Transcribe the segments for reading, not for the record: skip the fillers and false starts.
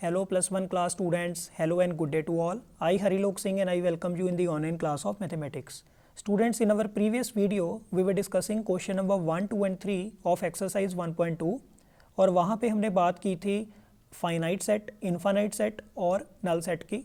Hello plus one class students. Hello and good day to all. I Harilok Singh and I welcome you in the online class of mathematics. Students, in our previous video we were discussing question number 1, 2 and 3 of exercise 1.2 और वहाँ पे हमने बात की थी finite set, infinite set और null set की।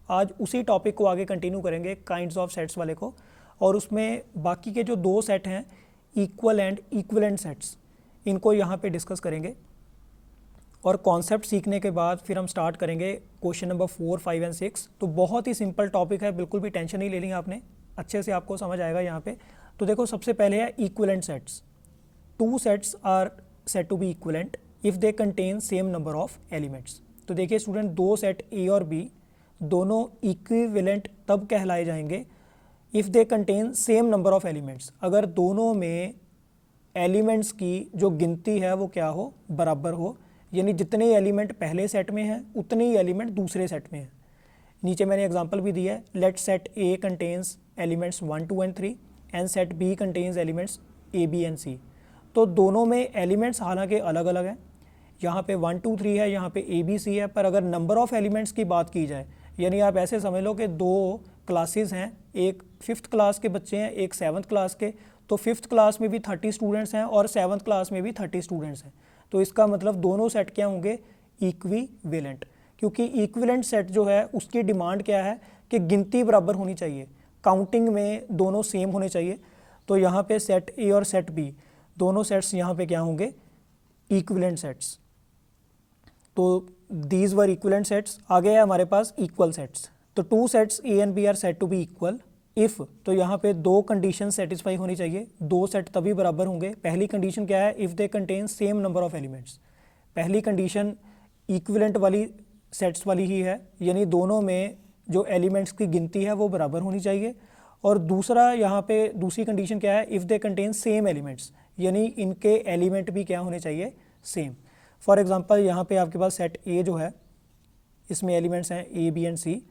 आज उसी टॉपिक को आगे कंटिन्यू करेंगे काइंड्स ऑफ सेट्स वाले को, और उसमें बाकी के जो दो सेट हैं इक्वल एंड इक्विवेलेंट सेट्स, इनको यहाँ पे डिस्कस करेंगे। और कॉन्सेप्ट सीखने के बाद फिर हम स्टार्ट करेंगे क्वेश्चन नंबर 4, 5 एंड 6। तो बहुत ही सिंपल टॉपिक है, बिल्कुल भी टेंशन नहीं लेनी आपने, अच्छे से आपको समझ आएगा यहाँ पे। तो देखो, सबसे पहले है equivalent sets. Two sets are said to be equivalent if they contain same number of elements. तो देखिए स्टूडेंट, दो सेट ए और बी दोनों इक्विवेलेंट तब कहलाए जाएंगे if they contain same number of elements, अगर दोनों में एलिमेंट्स की जो गिनती है वो क्या हो, बराबर हो। यानी जितने एलिमेंट पहले सेट में हैं उतने ही एलिमेंट दूसरे सेट में हैं। नीचे मैंने एग्जांपल भी दिया है, let set A contains elements 1, 2 and 3 and set B contains elements A, B and C. तो दोनों में एलिमेंट्स हालांकि अलग अलग हैं, यहाँ पे 1, 2, 3 है, यहाँ पे ए, बी, सी है, पर अगर नंबर ऑफ़ एलिमेंट्स की बात की जाए, यानी आप ऐसे समझ लो कि दो क्लासेस हैं, एक 5th क्लास के बच्चे हैं, एक 7th क्लास के। तो 5th क्लास में भी 30 स्टूडेंट्स हैं और 7th क्लास में भी 30 स्टूडेंट्स हैं। तो इसका मतलब दोनों सेट क्या होंगे, इक्विवेलेंट। क्योंकि इक्विवेलेंट सेट जो है उसकी डिमांड क्या है कि गिनती बराबर होनी चाहिए, काउंटिंग में दोनों सेम होने चाहिए। तो यहाँ पे सेट ए और सेट बी दोनों सेट्स यहाँ पे क्या होंगे, इक्विवेलेंट सेट्स। तो दीज वर इक्विवेलेंट सेट्स। आगे है हमारे पास इक्वल सेट्स। तो two sets A and B are said to be equal if, तो यहाँ पे दो कंडीशन सेटिस्फाई होनी चाहिए, दो सेट तभी बराबर होंगे। पहली कंडीशन क्या है, if they contain same number of elements. पहली कंडीशन इक्विवेलेंट वाली सेट्स वाली ही है, यानी दोनों में जो एलिमेंट्स की गिनती है वो बराबर होनी चाहिए। और दूसरा यहाँ पे दूसरी कंडीशन क्या है, if they contain same elements, यानी इनके एलिमेंट भी क्या होने चाहिए, सेम। फॉर एग्जांपल यहाँ पे आपके पास सेट ए जो है, इसमें एलिमेंट्स हैं ए, बी एंड सी,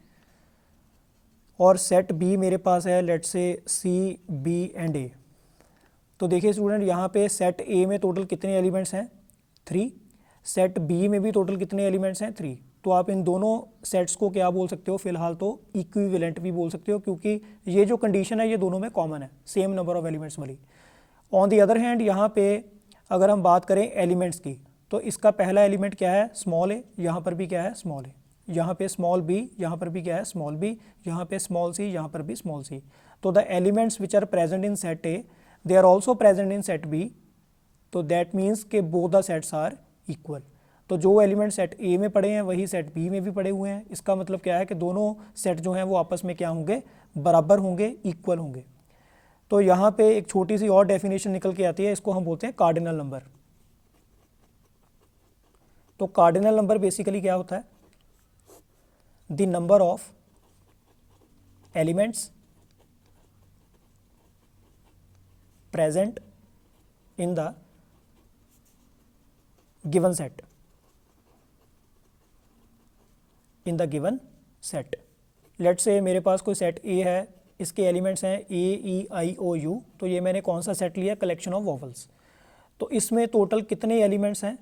और सेट बी मेरे पास है let's say C, B and ए। तो देखिए स्टूडेंट, यहाँ पे सेट ए में टोटल कितने एलिमेंट्स हैं, 3। सेट बी में भी टोटल कितने एलिमेंट्स हैं, 3। तो आप इन दोनों सेट्स को क्या बोल सकते हो, फिलहाल तो इक्विवेलेंट भी बोल सकते हो, क्योंकि ये जो कंडीशन है ये दोनों में कॉमन है, सेम नंबर ऑफ एलिमेंट्स वाली। ऑन दी अदर हैंड यहाँ पे अगर हम बात करें एलिमेंट्स की, तो इसका पहला एलिमेंट क्या है, स्मॉल ए, यहाँ पर भी क्या है, स्मॉल ए, यहाँ पे स्मॉल बी, यहाँ पर भी क्या है, स्मॉल बी, यहाँ पे स्मॉल सी, यहाँ पर भी स्मॉल सी। तो the elements which are present in set A they are also present in set B. तो दैट मीन्स के both the sets are equal. तो जो एलिमेंट सेट ए में पड़े हैं वही सेट बी में भी पड़े हुए हैं। इसका मतलब क्या है कि दोनों सेट जो हैं वो आपस में क्या होंगे, बराबर होंगे, इक्वल होंगे। तो यहाँ पे एक छोटी सी और डेफिनेशन निकल के आती है, इसको हम बोलते हैं कार्डिनल नंबर। तो कार्डिनल नंबर बेसिकली क्या होता है, the number of elements present in the given set, in the given set. Let's say मेरे पास कोई सेट ए है, इसके एलिमेंट्स हैं ए, ई, आई, ओ, यू। तो ये मैंने कौन सा सेट लिया, कलेक्शन ऑफ वोवेल्स। तो इसमें टोटल कितने एलिमेंट्स हैं,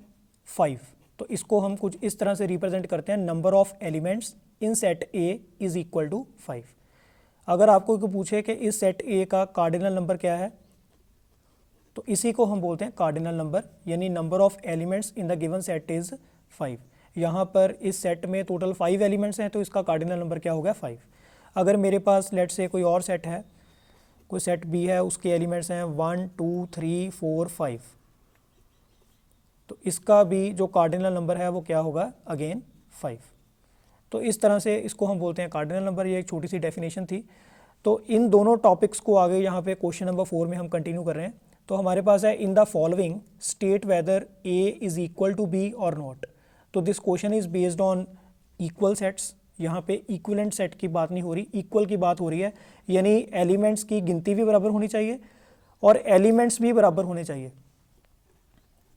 5। तो इसको हम कुछ इस तरह से रिप्रेजेंट करते हैं, number of elements in set A is equal to 5। अगर आपको पूछे कि इस सेट ए का कार्डिनल नंबर क्या है, तो इसी को हम बोलते हैं कार्डिनल नंबर, यानी number of elements in the given set is 5। यहाँ पर इस सेट में टोटल 5 एलिमेंट्स हैं, तो इसका कार्डिनल नंबर क्या होगा, 5। अगर मेरे पास लेट्स से कोई और सेट है, कोई सेट बी है, उसके एलिमेंट्स हैं 1, 2, 3, 4, 5, तो इसका भी जो कार्डिनल नंबर है वो क्या होगा, अगेन 5। तो इस तरह से इसको हम बोलते हैं कार्डिनल नंबर। ये एक छोटी सी डेफिनेशन थी। तो इन दोनों टॉपिक्स को आगे यहाँ पे क्वेश्चन नंबर 4 में हम कंटिन्यू कर रहे हैं। तो हमारे पास है, in the following state whether A is equal to B और नॉट। तो this question is based on equal sets. यहाँ पे इक्विवेलेंट सेट की बात नहीं हो रही, इक्वल की बात हो रही है, यानी एलिमेंट्स की गिनती भी बराबर होनी चाहिए और एलिमेंट्स भी बराबर होने चाहिए।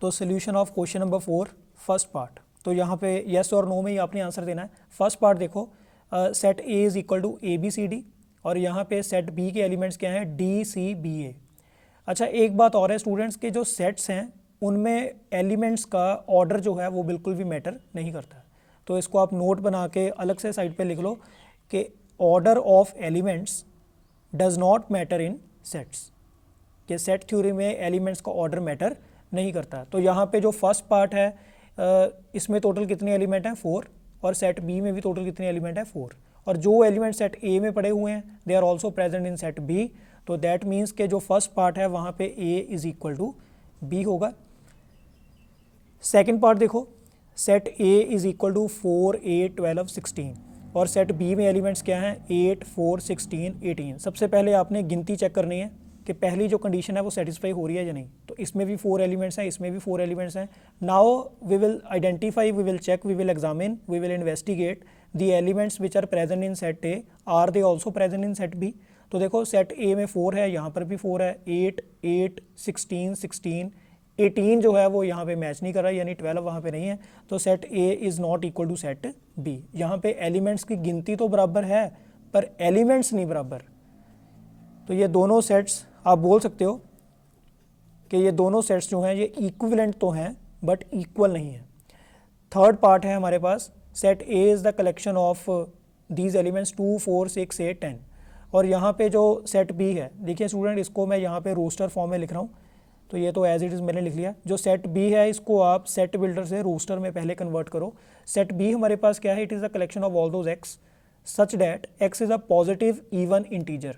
तो solution of question number 4, first part. तो यहाँ पे येस और नो में ही आपने आंसर देना है। फर्स्ट पार्ट देखो, set A is equal to A, B, C, D, और यहाँ पे सेट बी के एलिमेंट्स क्या हैं, डी, सी, बी, ए। अच्छा, एक बात और है स्टूडेंट्स के, जो सेट्स हैं उनमें एलिमेंट्स का ऑर्डर जो है वो बिल्कुल भी मैटर नहीं करता। तो इसको आप नोट बना के अलग से साइड पे लिख लो कि order of elements does not matter in sets, कि सेट थ्योरी में एलिमेंट्स का ऑर्डर मैटर नहीं करता। तो यहाँ पे जो फर्स्ट पार्ट है इसमें टोटल कितने एलिमेंट हैं 4, और सेट बी में भी टोटल कितने एलिमेंट हैं 4, और जो एलिमेंट सेट ए में पड़े हुए हैं they are also present in set B. तो दैट मीन्स के जो फर्स्ट पार्ट है वहाँ पे A is equal to B होगा। सेकेंड पार्ट देखो, set A is equal to 4, 8, 12, 16, और सेट बी में एलिमेंट्स क्या हैं 8, 4, 16, 18। सबसे पहले आपने गिनती चेक करनी है कि पहली जो कंडीशन है वो सेटिस्फाई हो रही है या नहीं। तो इसमें भी 4 एलिमेंट्स हैं, इसमें भी 4 एलिमेंट्स हैं। Now we will identify, we will check, we will examine, we will investigate the elements which are present in set A, are they also present in set B. तो देखो सेट ए में 4 है, यहाँ पर भी 4 है, 8, 8, 16, 16, 18 जो है वो यहाँ पे मैच नहीं कर रहा है, यानी 12 वहाँ पे नहीं है। तो set A is not equal to set B. यहाँ पे एलिमेंट्स की गिनती तो बराबर है पर एलिमेंट्स नहीं बराबर। तो ये दोनों सेट्स आप बोल सकते हो कि ये दोनों सेट्स जो हैं ये इक्विवेलेंट तो हैं बट इक्वल नहीं है। थर्ड पार्ट है हमारे पास, set A is the collection of these elements 2, 4, 6, 8, 10। और यहाँ पे जो सेट बी है, देखिए स्टूडेंट इसको मैं यहाँ पे रोस्टर फॉर्म में लिख रहा हूँ, तो ये तो एज इट इज़ मैंने लिख लिया। जो सेट बी है इसको आप सेट बिल्डर से रोस्टर में पहले कन्वर्ट करो। सेट बी हमारे पास क्या है, it is the collection of all those X such that X is a positive even integer.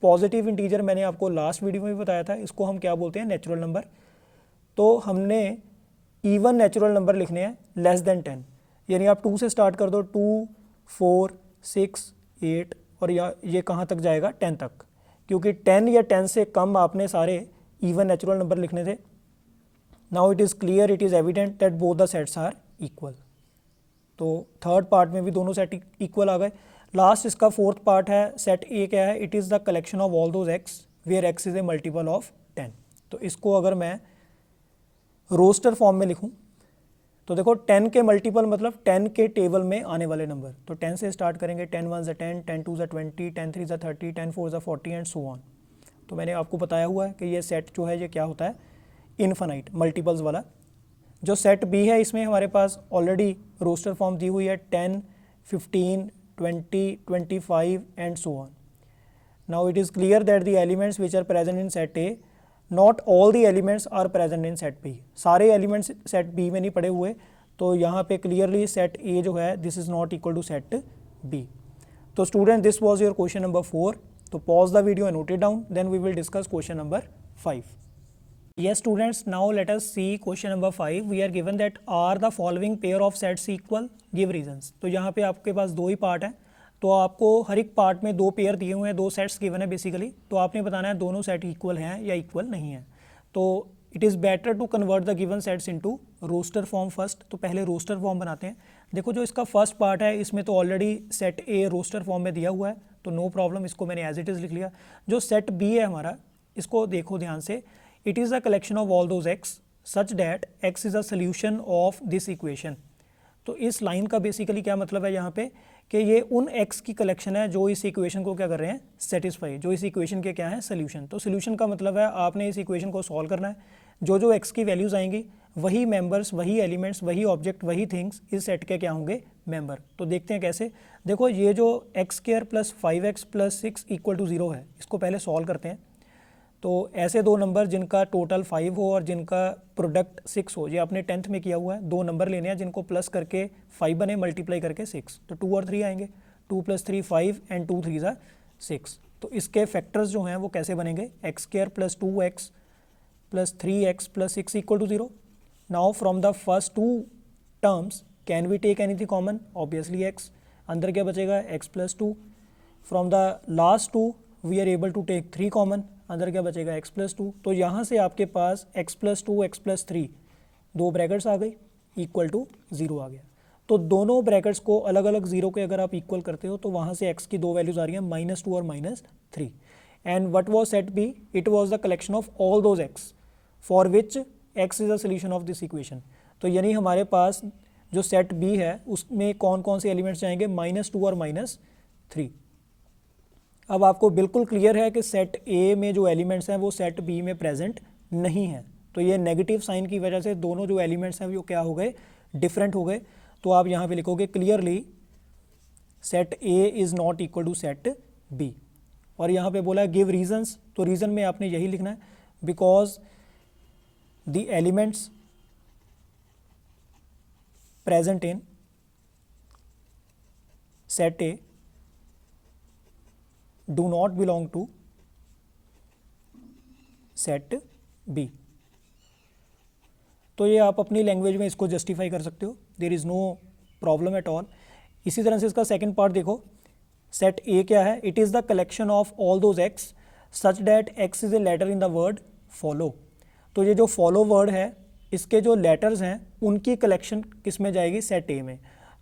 Positive integer मैंने आपको लास्ट वीडियो में भी बताया था, इसको हम क्या बोलते हैं नेचुरल नंबर। तो हमने इवन नेचुरल नंबर लिखने हैं लेस देन 10, यानी आप 2 से स्टार्ट कर दो, 2, 4, 6, 8 और ये कहाँ तक जाएगा 10 तक, क्योंकि 10 या 10 से कम आपने सारे इवन नेचुरल नंबर लिखने थे। Now it is clear, it is evident that both the sets are equal. तो थर्ड पार्ट में भी दोनों सेट इक्वल आ गए। लास्ट इसका फोर्थ पार्ट है, सेट ए क्या है, it is the collection of all those X where X is a multiple of 10। तो इसको अगर मैं रोस्टर फॉर्म में लिखूं तो देखो 10 के मल्टीपल मतलब 10 के टेबल में आने वाले नंबर। तो 10 से स्टार्ट करेंगे, 10 1 ज़ा 10, 10 2 ज़ा 20, 10 3 ज़ा 30, 10 4 ज़ा 40 एंड सो ऑन। तो मैंने आपको बताया हुआ है कि ये सेट जो है ये क्या होता है, इनफाइनाइट मल्टीपल्स वाला। जो सेट बी है इसमें हमारे पास ऑलरेडी रोस्टर फॉर्म दी हुई है 10, 15, 20, 25 and so on. Now it is clear that the elements which are present in set A, not all the elements are present in set B. सारे एलिमेंट्स सेट बी में नहीं पड़े हुए, तो यहाँ पे क्लियरली सेट ए जो है this is not equal to set B. तो student this was your question number 4. तो pause the video and note it down, then we will discuss question number 5. Yes students, now let us see question number 5. We are given that are the following pair of sets equal, give reasons. तो यहाँ पे आपके पास 2 ही part हैं, तो आपको हर एक part में 2 pair दिए हुए हैं, 2 सेट्स गिवन है बेसिकली। तो आपने बताना है दोनों सेट इक्वल हैं या इक्वल नहीं है। तो it is better to convert the given sets into roster form first. तो पहले रोस्टर फॉर्म बनाते हैं। देखो जो इसका फर्स्ट पार्ट है इसमें तो already set A roster form में दिया हुआ है, तो नो प्रॉब्लम, इसको मैंने एज इट इज़ लिख लिया। जो सेट बी है हमारा, इसको देखो ध्यान से, it is a collection of all those X such that X is a solution of this equation. तो इस लाइन का बेसिकली क्या मतलब है यहाँ पे कि ये उन एक्स की कलेक्शन है जो इस इक्वेशन को क्या कर रहे हैं, सेटिस्फाई, जो इस इक्वेशन के क्या है, सोल्यूशन। तो सोल्यूशन का मतलब है आपने इस इक्वेशन को सॉल्व करना है, जो जो एक्स की वैल्यूज़ आएंगी वही मेंबर्स, वही एलिमेंट्स, वही ऑब्जेक्ट, वही थिंग्स इस सेट के क्या होंगे, मेंबर। तो देखते हैं कैसे। देखो ये जो X square plus 5x plus 6 equal to 0 है, इसको पहले सॉल्व करते हैं। तो ऐसे 2 नंबर जिनका टोटल 5 हो और जिनका प्रोडक्ट 6 हो, ये आपने 10th में किया हुआ है। 2 नंबर लेने हैं जिनको प्लस करके 5 बने, मल्टीप्लाई करके 6, तो 2 और 3 आएंगे। 2 + 3 5 एंड 2 3 ज़ा 6। तो इसके फैक्टर्स जो हैं वो कैसे बनेंगे, X square plus 2x plus 3x plus 6 equal to 0। Now from the first 2 terms can we take anything common, obviously x, अंदर क्या बचेगा x plus 2। From the last 2 we are able to take 3 common, अंदर क्या बचेगा x plus 2। तो यहाँ से आपके पास x plus 2 x plus 3 2 brackets आ गई, इक्वल टू 0 आ गया। तो दोनों ब्रैकेट्स को अलग अलग 0 के अगर आप इक्वल करते हो तो वहाँ से x की 2 वैल्यूज़ आ रही हैं, -2 और -3। And what was set B, it was the collection of all those X for which x is a solution of this equation. तो यानी हमारे पास जो सेट बी है उसमें कौन कौन से एलिमेंट्स जाएंगे, -2 और -3। अब आपको बिल्कुल क्लियर है कि सेट ए में जो एलिमेंट्स हैं वो सेट बी में प्रेजेंट नहीं है। तो ये नेगेटिव साइन की वजह से दोनों जो एलिमेंट्स हैं वो क्या हो गए, डिफरेंट हो गए। तो आप यहाँ पे लिखोगे clearly set A is not equal to set B. और यहाँ पे बोला गिव रीजंस, तो रीज़न में आपने यही लिखना है because the elements present in set A do not belong to set B. तो ये आप अपनी लैंग्वेज में इसको जस्टिफाई कर सकते हो, there is no problem at all. इसी तरह से इसका सेकंड पार्ट देखो, सेट ए क्या है, it is the collection of all those X such that X is a letter in the word follow. तो ये जो फॉलो वर्ड है इसके जो लेटर्स हैं उनकी कलेक्शन किस में जाएगी, सेट ए में।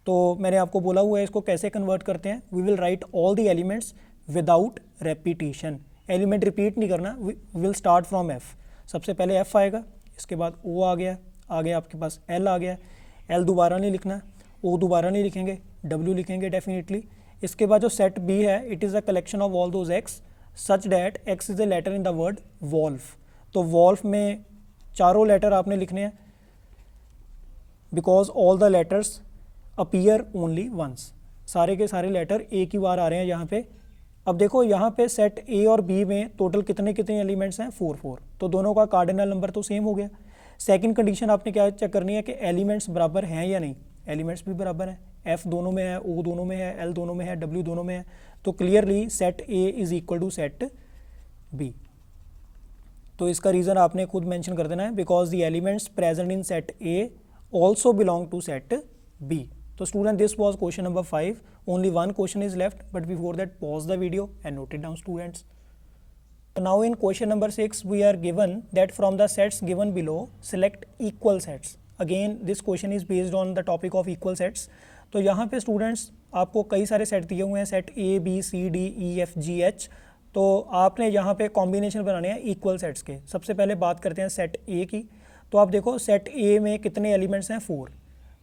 तो मैंने आपको बोला हुआ है इसको कैसे कन्वर्ट करते हैं, we will write all the elements without repetition, element repeat नहीं करना, विल स्टार्ट फ्रॉम एफ। सबसे पहले एफ आएगा, इसके बाद ओ आ गया, आगे आपके पास एल आ गया, एल दोबारा नहीं लिखना, ओ दोबारा नहीं लिखेंगे, डब्ल्यू लिखेंगे डेफिनेटली। इसके बाद जो सेट बी है, it is a collection of all those X such that X is a letter in the word wolf. तो वॉल्फ में चारों लेटर आपने लिखने हैं because all the letters appear only once, सारे के सारे लेटर एक ही बार आ रहे हैं यहाँ पे। अब देखो यहाँ पे सेट ए और बी में टोटल कितने कितने एलिमेंट्स हैं, 4 तो दोनों का कार्डिनल नंबर तो सेम हो गया। सेकंड कंडीशन आपने क्या चेक करनी है कि एलिमेंट्स बराबर हैं या नहीं, एलिमेंट्स भी बराबर हैं, एफ दोनों में है, ओ दोनों में है, एल दोनों में है, डब्ल्यू दोनों में है। तो clearly set A is equal to set B. तो इसका रीज़न आपने खुद मेंशन कर देना है because the elements present in set A also belong to set B. So student, this was question number 5. Only one question is left, but before that pause the video and note it down students. Now in question number 6 we are given that from the sets given below select equal sets. Again this question is based on the topic of equal sets. तो यहाँ पे students आपको कई सारे set दिए हुए हैं, set A B C D E F G H. तो आपने यहाँ पे कॉम्बिनेशन बनाने हैं इक्वल सेट्स के। सबसे पहले बात करते हैं सेट ए की। तो आप देखो सेट ए में कितने एलिमेंट्स हैं, 4।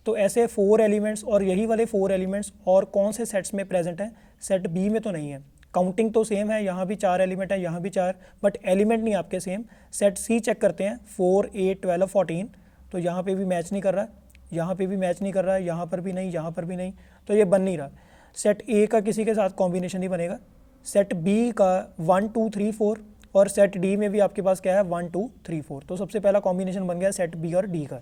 तो ऐसे 4 एलिमेंट्स और यही वाले 4 एलिमेंट्स और कौन से सेट्स में प्रेजेंट हैं, सेट बी में तो नहीं है। काउंटिंग तो सेम है, यहाँ भी 4 एलिमेंट है, यहाँ भी 4, बट एलिमेंट नहीं आपके सेम। सेट सी चेक करते हैं, 4 8 12 14, तो यहाँ पे भी मैच नहीं कर रहा है, यहाँ पे भी मैच नहीं कर रहा है, यहाँ पर भी नहीं, यहाँ पर भी नहीं, तो ये बन नहीं रहा। सेट ए का किसी के साथ कॉम्बिनेशन नहीं बनेगा। सेट बी का 1 2 3 4 और सेट डी में भी आपके पास क्या है 1 2 3 4। तो सबसे पहला कॉम्बिनेशन बन गया सेट बी और डी का।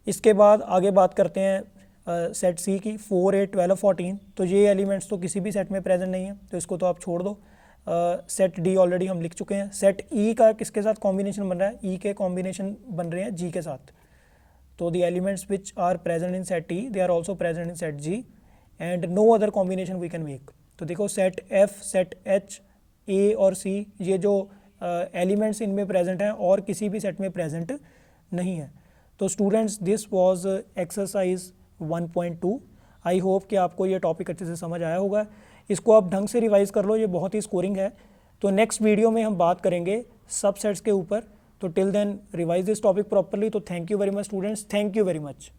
इसके बाद आगे बात करते हैं सेट सी की, 4 8 12 14। तो ये एलिमेंट्स तो किसी भी सेट में प्रेजेंट नहीं है, तो इसको तो आप छोड़ दो। सेट डी ऑलरेडी हम लिख चुके हैं। सेट ई का किसके साथ कॉम्बिनेशन बन रहा है, ई के कॉम्बिनेशन बन रहे हैं जी के साथ। तो the elements which are present in set E they are also present in set G and no other combination we can make. तो देखो set F set H A और सी, ये जो एलिमेंट्स इनमें प्रेजेंट हैं और किसी भी सेट में प्रेजेंट नहीं है। तो students this was exercise 1.2। I hope कि आपको ये टॉपिक अच्छे से समझ आया होगा। इसको आप ढंग से रिवाइज कर लो, ये बहुत ही स्कोरिंग है। तो नेक्स्ट वीडियो में हम बात करेंगे सबसेट्स के ऊपर। तो till then revise this topic properly. तो thank you very much students, thank you very much.